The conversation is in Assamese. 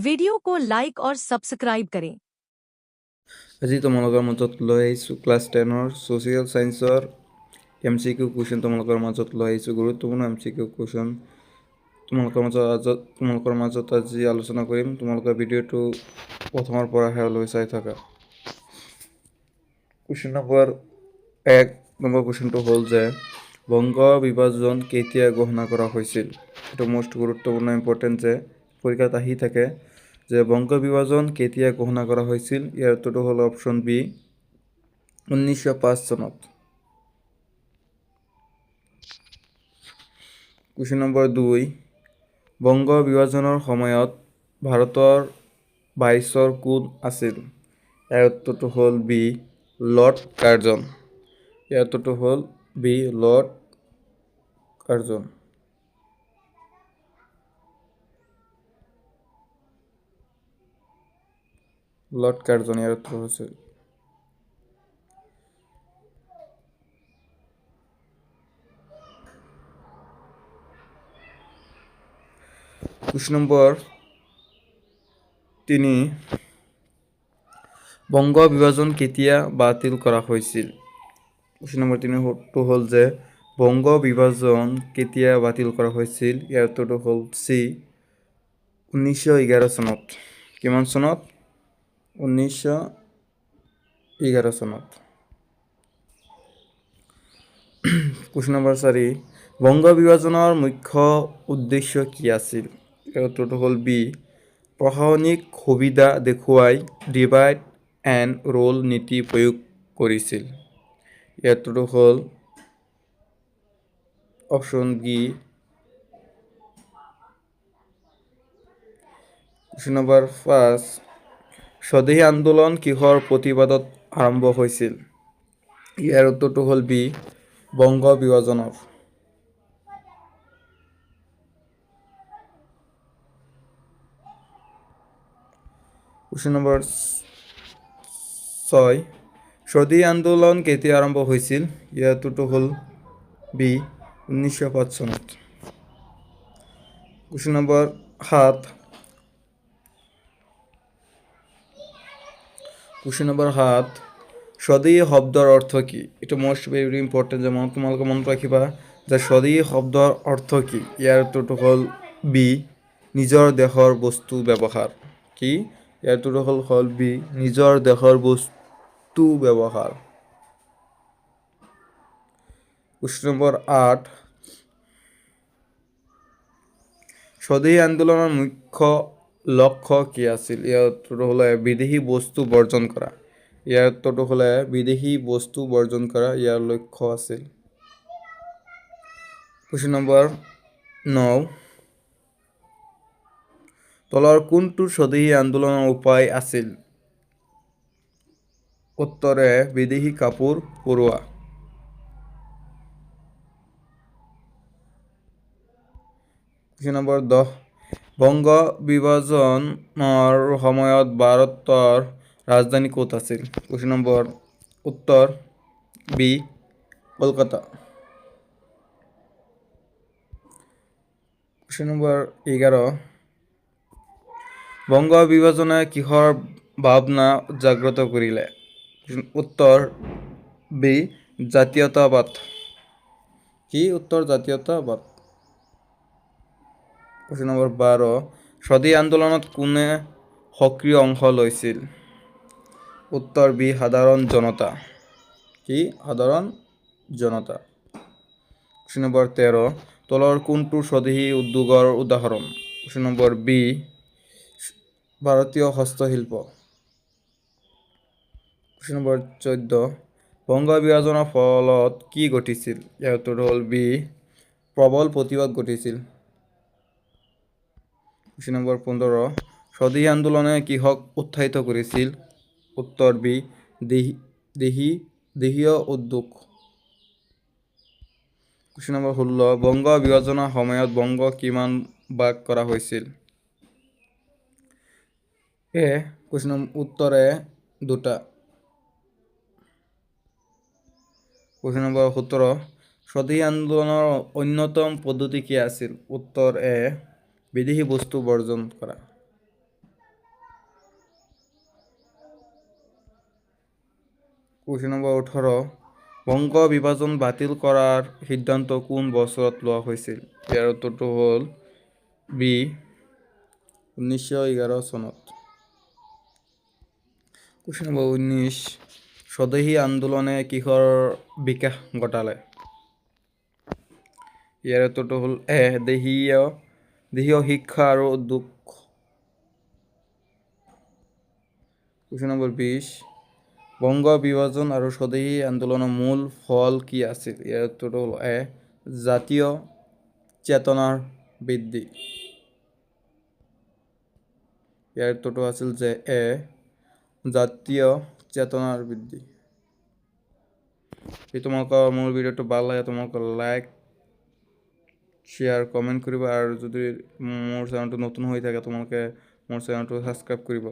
वीडियो को लाइक और सब्सक्राइब करें। আজি তোমালোকৰ মাজত লৈ আহিছোঁ ক্লাছ 10ৰ ছ'চিয়েল ছায়েন্সৰ MCQ কুৱেশ্যন তোমালোকৰ মাজত লৈ আহিছোঁ। গুৰুত্বপূৰ্ণ MCQ কুৱেশ্যন তোমালোকৰ মাজত আজি আলোচনা কৰিম। তোমালোকৰ ভিডিঅ'টো প্ৰথমৰ পৰা শেষলৈ চাই থাকা। কুৱেশ্যন নম্বৰ 1 নম্বৰ কুৱেশ্যনটো হ'ল যে বংগ বিভাজন কেতিয়া ঘোষণা কৰা হৈছিল। এইটো মোষ্ট গুৰুত্বপূৰ্ণ ইম্পৰ্টেণ্ট যে পৰীক্ষাত আহি থাকে যে বংগ বিভাজন কেতিয়া ঘোষণা কৰা হৈছিল। ইয়াৰ উত্তৰটো হ'ল অপশ্যন বি 1905 চনত। কুৱেশ্যন নম্বৰ 2 বংগ বিভাজনৰ সময়ত ভাৰতৰ ভাইচৰ কোন আছিল। ইয়াৰ উত্তৰটো হ'ল বি লৰ্ড কাৰ্জন। ইয়াৰ উত্তৰটো হ'ল B Lord Curzon. Lord Curzon ইয়াৰ উত্তৰ হৈছিল। কুৱেশ্যন নম্বৰ 3 বংগ বিভাজন কেতিয়া বাতিল কৰা হৈছিল। কুৱেশ্যন নম্বৰ 3টো হ'ল যে বংগ বিভাজন কেতিয়া বাতিল কৰা হৈছিল। ইয়াৰ উত্তৰটো হ'ল চি 1911 চনত। কিমান চনত? 1911 চনত। কুৱেশ্যন নম্বৰ 4 বংগ বিভাজনৰ মুখ্য উদ্দেশ্য কি আছিল। ইয়াৰ উত্তৰটো হ'ল বি প্ৰশাসনিক সুবিধা দেখুৱাই ডিভাইড এণ্ড ৰুল নীতি প্ৰয়োগ কৰিছিল। ইয়াৰ উত্তৰটো হ'ল অপশ্যন বি। কুৱেশ্যন নম্বৰ 5 স্বদেশী আন্দোলন কিহৰ প্ৰতিবাদত আৰম্ভ হৈছিল। ইয়াৰ উত্তৰটো হ'ল বি বংগ বিভাজনৰ। কুৱেশ্যন নম্বৰ 6 স্বদেশী আন্দোলন কেতিয়া আৰম্ভ হৈছিল। ইয়াৰ উত্তৰটো হ'ল বি 1905 চনত। কুৱেশ্যন নম্বৰ 7 স্বদেশী শব্দৰ অৰ্থ কি। এইটো মোষ্ট ভেৰি ইম্পৰ্টেণ্ট যে তোমালোকে মনত ৰাখিবা যে স্বদেশী শব্দৰ অৰ্থ কি। ইয়াৰ উত্তৰটো হ'ল বি নিজৰ দেশৰ বস্তু ব্যৱহাৰ। কি ইয়াৰ উত্তৰটো হ'ল বি নিজৰ দেশৰ বস্তু ব্যৱহাৰ। কুৱেশ্যন নম্বৰ 8 স্বদেশী আন্দোলনৰ মুখ্য লক্ষ্য কি আছিল। ইয়াৰ উত্তৰটো হ'লে বিদেশী বস্তু বৰ্জন কৰা। ইয়াৰ উত্তৰটো হ'লে বিদেশী বস্তু বৰ্জন কৰা ইয়াৰ লক্ষ্য আছিল। কুৱেশ্যন নম্বৰ 9 তলৰ কোনটো স্বদেশী আন্দোলনৰ উপায় আছিল। উত্তৰে বিদেশী কাপোৰ পৰোৱা। কুৱেশ্যন নম্বৰ 10 বংগ বিভাজনৰ সময়ত ভাৰতৰ ৰাজধানী ক'ত আছিল। কুৱেশ্যন নম্বৰ উত্তৰ বি কলকাতা। কুৱেশ্যন নম্বৰ 11 বংগ বিভাজনে কিহৰ ভাৱনা জাগ্ৰত কৰিলে। উত্তৰ বি জাতীয়তাবাদ। কি উত্তৰ জাতীয়তাবাদ। কুৱেশ্যন নম্বৰ 12 স্বদেশী আন্দোলনত কোনে সক্ৰিয় অংশ লৈছিল। উত্তৰ বি সাধাৰণ জনতা। কি সাধাৰণ জনতা। কুৱেশ্যন নম্বৰ 13 তলৰ কোনটো স্বদেশী উদ্যোগৰ উদাহৰণ। কুৱেশ্যন নম্বৰ বি ভাৰতীয় হস্তশিল্প। কুৱেশ্যন নম্বৰ 14 বংগ বিভাজনৰ ফলত কি ঘটিছিল। ইয়াৰ উত্তৰটো হ'ল বি প্ৰবল প্ৰতিবাদ ঘটিছিল। কুৱেশ্যন নম্বৰ 15 স্বদেশী আন্দোলনে কিহক উৎসাহিত কৰিছিল। উত্তৰ বি দেশীয় উদ্যোগ। কুৱেশ্যন নম্বৰ 16 বংগ বিভাজনৰ সময়ত বংগ কিমান ভাগ কৰা হৈছিল। উত্তৰে দুটা। কুৱেশ্যন নম্বৰ 17 স্বদেশী আন্দোলনৰ অন্যতম পদ্ধতি কি আছিল। উত্তৰ এ বিদেশী বস্তু বৰ্জন কৰা। কুৱেশ্যন নম্বৰ 18 বংগ বিভাজন বাতিল কৰাৰ সিদ্ধান্ত কোন বছৰত লোৱা হৈছিল? ইয়াৰ উত্তৰটো হ'ল বি 1911 চনত। কুৱেশ্যন নম্বৰ 19 স্বদেশী আন্দোলনে কিহৰ বিকাশ ঘটালে? ইয়াৰ উত্তৰটো হ'ল এ দেশীয় শিক্ষা আৰু উদ্যোগ। কুৱেশ্যন নম্বৰ 20 বংগ বিভাজন আৰু স্বদেশী আন্দোলনৰ মূল ফল কি আছিল? ইয়াৰ উত্তৰটো হ'ল এ জাতীয় চেতনাৰ বৃদ্ধি। ইয়াৰ উত্তৰটো আছিল যে এ জাতীয় চেতনাৰ বৃদ্ধি। যদি তোমালোকৰ মোৰ ভিডিঅ'টো ভাল লাগে তোমালোকে লাইক শ্বেয়াৰ কমেণ্ট কৰিবা আৰু যদি মোৰ চেনেলটো নতুন হৈ থাকে তোমালোকে মোৰ চেনেলটো ছাবস্ক্ৰাইব কৰিব।